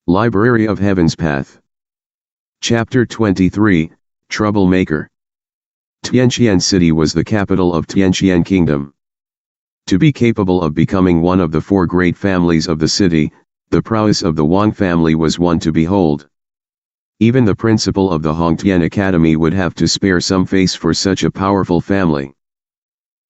Library of Heaven's Path. Chapter 23, Troublemaker. Tianqian City was the capital of Tianqian Kingdom. To be capable of becoming one of the four great families of the city, the prowess of the Wang family was one to behold. Even the principal of the Hongtian Academy would have to spare some face for such a powerful family.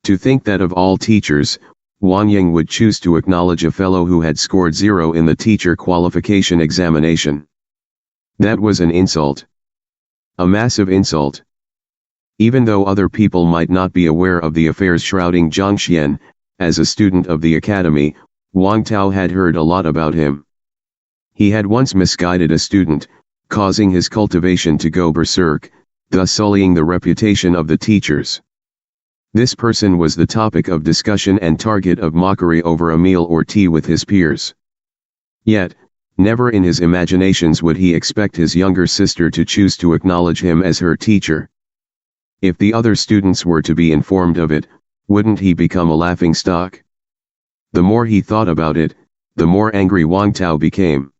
To think that of all teachers, Wang Ying would choose to acknowledge a fellow who had scored 0 in the teacher qualification examination. That was an insult. A massive insult. Even though other people might not be aware of the affairs shrouding Zhang Xuan, as a student of the academy, Wang Tao had heard a lot about him. He had once misguided a student, causing his cultivation to go berserk, thus sullying the reputation of the teachers. This person was the topic of discussion and target of mockery over a meal or tea with his peers. Yet, never in his imaginations would he expect his younger sister to choose to acknowledge him as her teacher. If the other students were to be informed of it, wouldn't he become a laughingstock? The more he thought about it, the more angry Wang Tao became.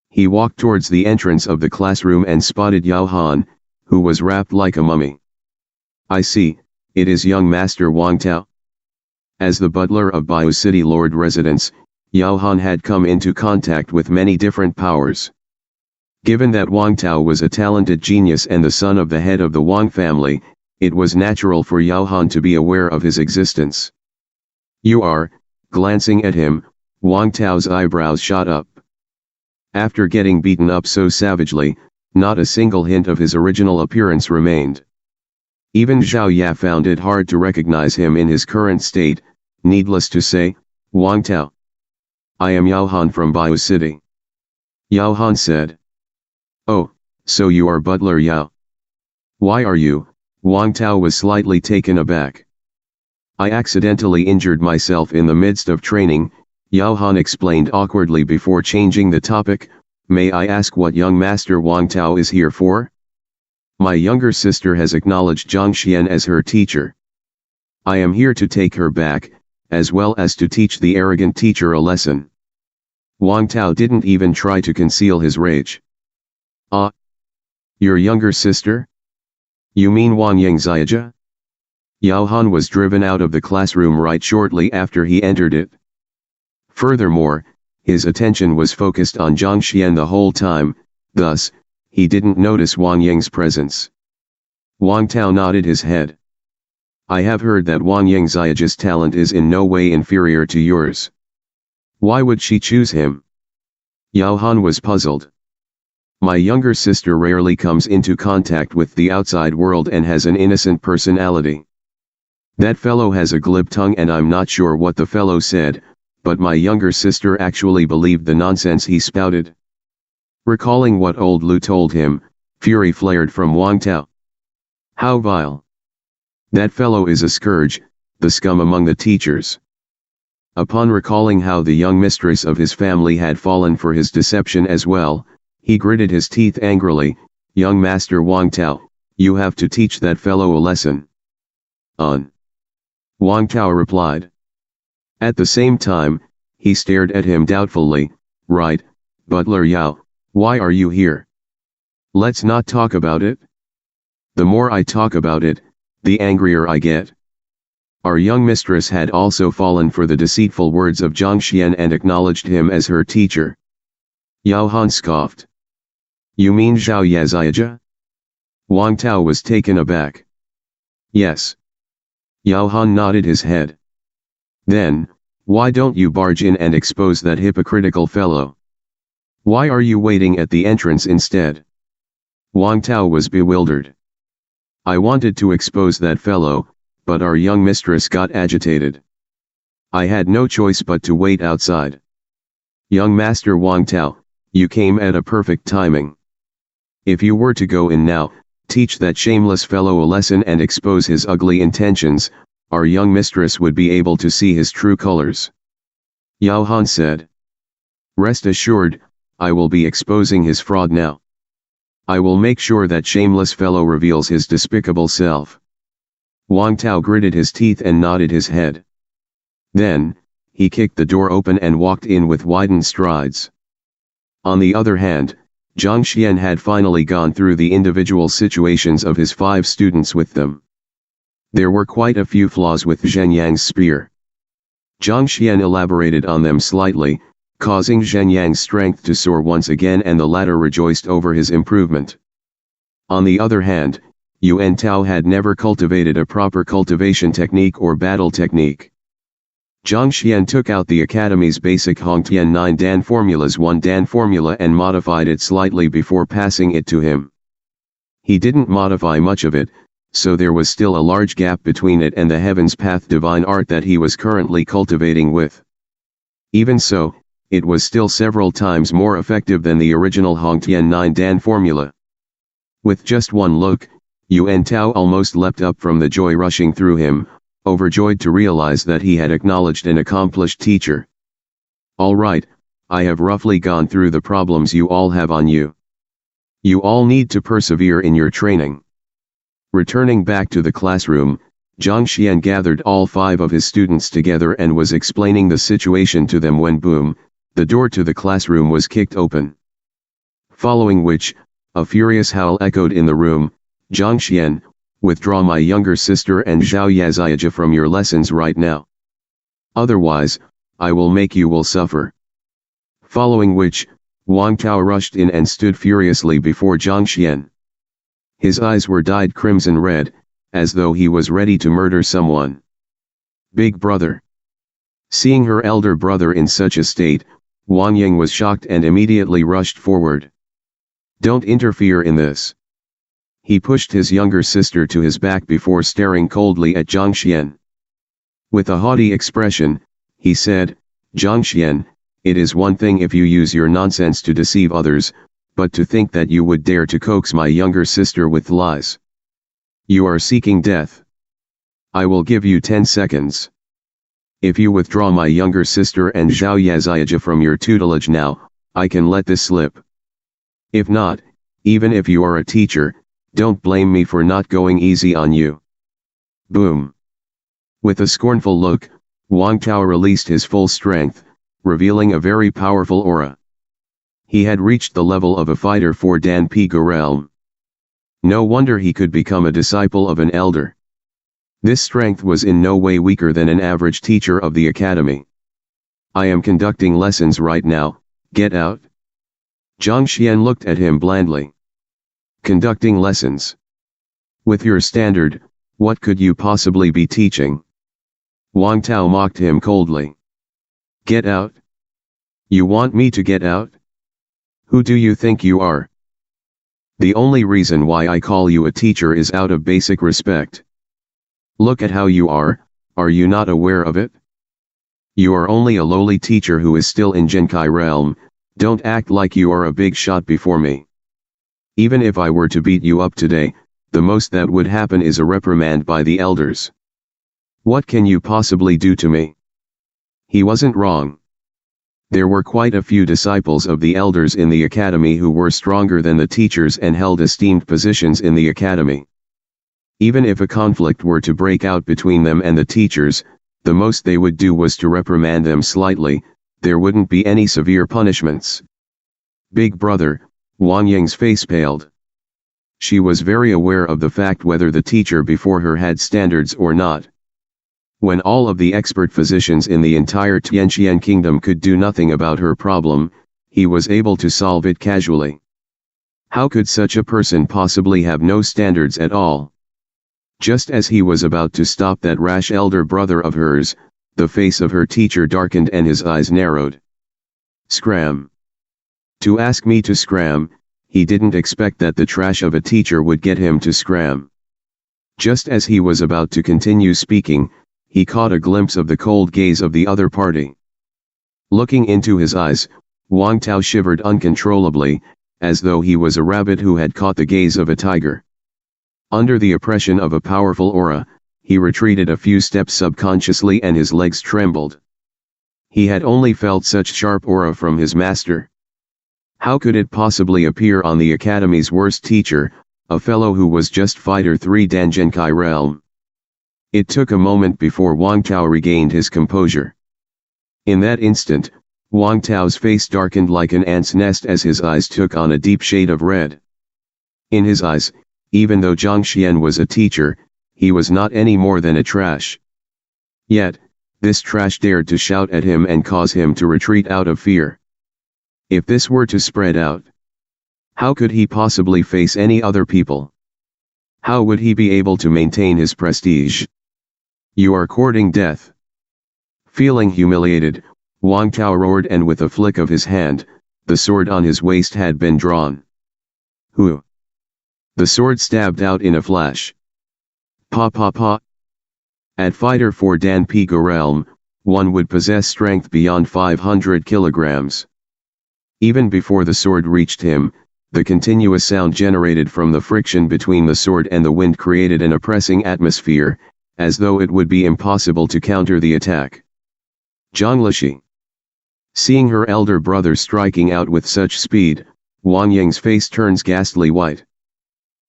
He walked towards the entrance of the classroom and spotted Yao Han, who was wrapped like a mummy. "I see, it is young Master Wang Tao." As the butler of Biao City Lord residence, Yao Han had come into contact with many different powers. Given that Wang Tao was a talented genius and the son of the head of the Wang family, it was natural for Yao Han to be aware of his existence. "You are," glancing at him, Wang Tao's eyebrows shot up. After getting beaten up so savagely, not a single hint of his original appearance remained. Even Zhao Ya found it hard to recognize him in his current state. Needless to say, "Wang Tao. I am Yao Han from Biao City." Yao Han said. "Oh, so you are Butler Yao. Why are you?" Wang Tao was slightly taken aback. "I accidentally injured myself in the midst of training," Yao Han explained awkwardly before changing the topic. "May I ask what young Master Wang Tao is here for?" "My younger sister has acknowledged Zhang Xuan as her teacher. I am here to take her back, as well as to teach the arrogant teacher a lesson." Wang Tao didn't even try to conceal his rage. "Ah? Your younger sister? You mean Wang Ying Ziaja?" Yao Han was driven out of the classroom right shortly after he entered it. Furthermore, his attention was focused on Zhang Xuan the whole time, thus, he didn't notice Wang Ying's presence. Wang Tao nodded his head. "I have heard that Wang Ying Ziaja's talent is in no way inferior to yours. Why would she choose him?" Yao Han was puzzled. "My younger sister rarely comes into contact with the outside world and has an innocent personality. That fellow has a glib tongue and I'm not sure what the fellow said, but my younger sister actually believed the nonsense he spouted." Recalling what old Lu told him, fury flared from Wang Tao. "How vile! That fellow is a scourge, the scum among the teachers." Upon recalling how the young mistress of his family had fallen for his deception as well, he gritted his teeth angrily. "Young Master Wang Tao, you have to teach that fellow a lesson." Wang Tao replied. At the same time, he stared at him doubtfully. "Right, Butler Yao, why are you here? Let's not talk about it. The more I talk about it, the angrier I get." Our young mistress had also fallen for the deceitful words of Zhang Xuan and acknowledged him as her teacher. Yao Han scoffed. "You mean Zhao Ya Ziaja?" Wang Tao was taken aback. "Yes." Yao Han nodded his head. "Then, why don't you barge in and expose that hypocritical fellow? Why are you waiting at the entrance instead?" Wang Tao was bewildered. "I wanted to expose that fellow, but our young mistress got agitated. I had no choice but to wait outside." "Young Master Wang Tao, you came at a perfect timing. If you were to go in now, teach that shameless fellow a lesson and expose his ugly intentions, our young mistress would be able to see his true colors." Yao Han said. "Rest assured, I will be exposing his fraud now. I will make sure that shameless fellow reveals his despicable self." Wang Tao gritted his teeth and nodded his head. Then, he kicked the door open and walked in with widened strides. On the other hand, Zhang Xuan had finally gone through the individual situations of his 5 students with them. There were quite a few flaws with Zhenyang's spear. Zhang Xuan elaborated on them slightly, causing Zhenyang's strength to soar once again, and the latter rejoiced over his improvement. On the other hand, Yuan Tao had never cultivated a proper cultivation technique or battle technique. Zhang Xuan took out the Academy's basic Hongtian 9 Dan formulas 1 Dan formula and modified it slightly before passing it to him. He didn't modify much of it, so there was still a large gap between it and the Heaven's Path divine art that he was currently cultivating with. Even so, it was still several times more effective than the original Hongtian 9 Dan formula. With just one look, Yuan Tao almost leapt up from the joy rushing through him, overjoyed to realize that he had acknowledged an accomplished teacher. All right, I have roughly gone through the problems you all have on you. You all need to persevere in your training. Returning back to the classroom, Zhang Xuan gathered all 5 of his students together and was explaining the situation to them when boom, the door to the classroom was kicked open. Following which, a furious howl echoed in the room. Zhang Xuan, withdraw my younger sister and Zhao Yaziaja from your lessons right now. Otherwise, I will make you will suffer. Following which, Wang Tao rushed in and stood furiously before Zhang Xuan. His eyes were dyed crimson red, as though he was ready to murder someone. Big brother. Seeing her elder brother in such a state, Wang Yang was shocked and immediately rushed forward. Don't interfere in this. He pushed his younger sister to his back before staring coldly at Zhang Xuan. With a haughty expression, he said, Zhang Xuan, it is one thing if you use your nonsense to deceive others, but to think that you would dare to coax my younger sister with lies. You are seeking death. I will give you 10 seconds. If you withdraw my younger sister and Zhao Yaziaja from your tutelage now, I can let this slip. If not, even if you are a teacher, don't blame me for not going easy on you. Boom. With a scornful look, Wang Tao released his full strength, revealing a very powerful aura. He had reached the level of a fighter for Dan Piga realm. No wonder he could become a disciple of an elder. This strength was in no way weaker than an average teacher of the academy. I am conducting lessons right now, get out. Zhang Xuan looked at him blandly. Conducting lessons. With your standard, what could you possibly be teaching? Wang Tao mocked him coldly. Get out? You want me to get out? Who do you think you are? The only reason why I call you a teacher is out of basic respect. Look at how you are you not aware of it? You are only a lowly teacher who is still in Genkai realm, don't act like you are a big shot before me. Even if I were to beat you up today, the most that would happen is a reprimand by the elders. What can you possibly do to me? He wasn't wrong. There were quite a few disciples of the elders in the academy who were stronger than the teachers and held esteemed positions in the academy. Even if a conflict were to break out between them and the teachers, the most they would do was to reprimand them slightly, there wouldn't be any severe punishments. Big brother, Wang Yang's face paled. She was very aware of the fact whether the teacher before her had standards or not. When all of the expert physicians in the entire Tianqian kingdom could do nothing about her problem, he was able to solve it casually. How could such a person possibly have no standards at all? Just as he was about to stop that rash elder brother of hers, the face of her teacher darkened and his eyes narrowed. Scram. To ask me to scram, he didn't expect that the trash of a teacher would get him to scram. Just as he was about to continue speaking, he caught a glimpse of the cold gaze of the other party. Looking into his eyes, Wang Tao shivered uncontrollably, as though he was a rabbit who had caught the gaze of a tiger. Under the oppression of a powerful aura, he retreated a few steps subconsciously and his legs trembled. He had only felt such sharp aura from his master. How could it possibly appear on the academy's worst teacher, a fellow who was just fighter 3 Dangenkai realm? It took a moment before Wang Tao regained his composure. In that instant, Wang Tao's face darkened like an ant's nest as his eyes took on a deep shade of red. In his eyes, even though Zhang Xuan was a teacher, he was not any more than a trash. Yet, this trash dared to shout at him and cause him to retreat out of fear. If this were to spread out, how could he possibly face any other people? How would he be able to maintain his prestige? You are courting death. Feeling humiliated, Wang Tao roared, and with a flick of his hand, the sword on his waist had been drawn. Who? The sword stabbed out in a flash. Pa pa pa. At fighter 4 Dan Pigo realm, one would possess strength beyond 500 kilograms. Even before the sword reached him, the continuous sound generated from the friction between the sword and the wind created an oppressing atmosphere, as though it would be impossible to counter the attack. Zhang Lishi. Seeing her elder brother striking out with such speed, Wang Ying's face turns ghastly white.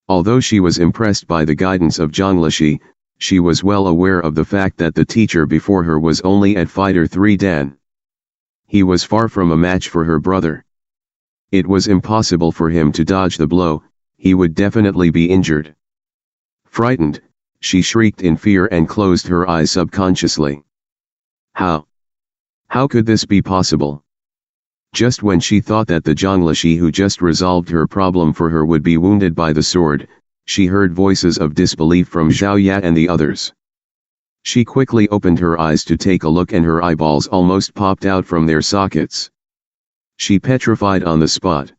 Although she was impressed by the guidance of Zhang Lishi, she was well aware of the fact that the teacher before her was only at fighter 3 Dan. He was far from a match for her brother. It was impossible for him to dodge the blow, he would definitely be injured. Frightened, she shrieked in fear and closed her eyes subconsciously. How? How could this be possible? Just when she thought that the Zhang Lishi who just resolved her problem for her would be wounded by the sword, she heard voices of disbelief from Zhao Ya and the others. She quickly opened her eyes to take a look, and her eyeballs almost popped out from their sockets. She petrified on the spot.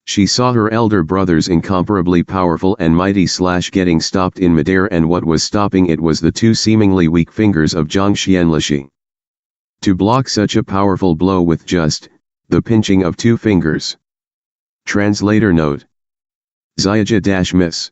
She saw her elder brother's incomparably powerful and mighty slash getting stopped in midair, and what was stopping it was the two seemingly weak fingers of Zhang Lishi. To block such a powerful blow with just the pinching of two fingers. Translator note. Xiaja-miss.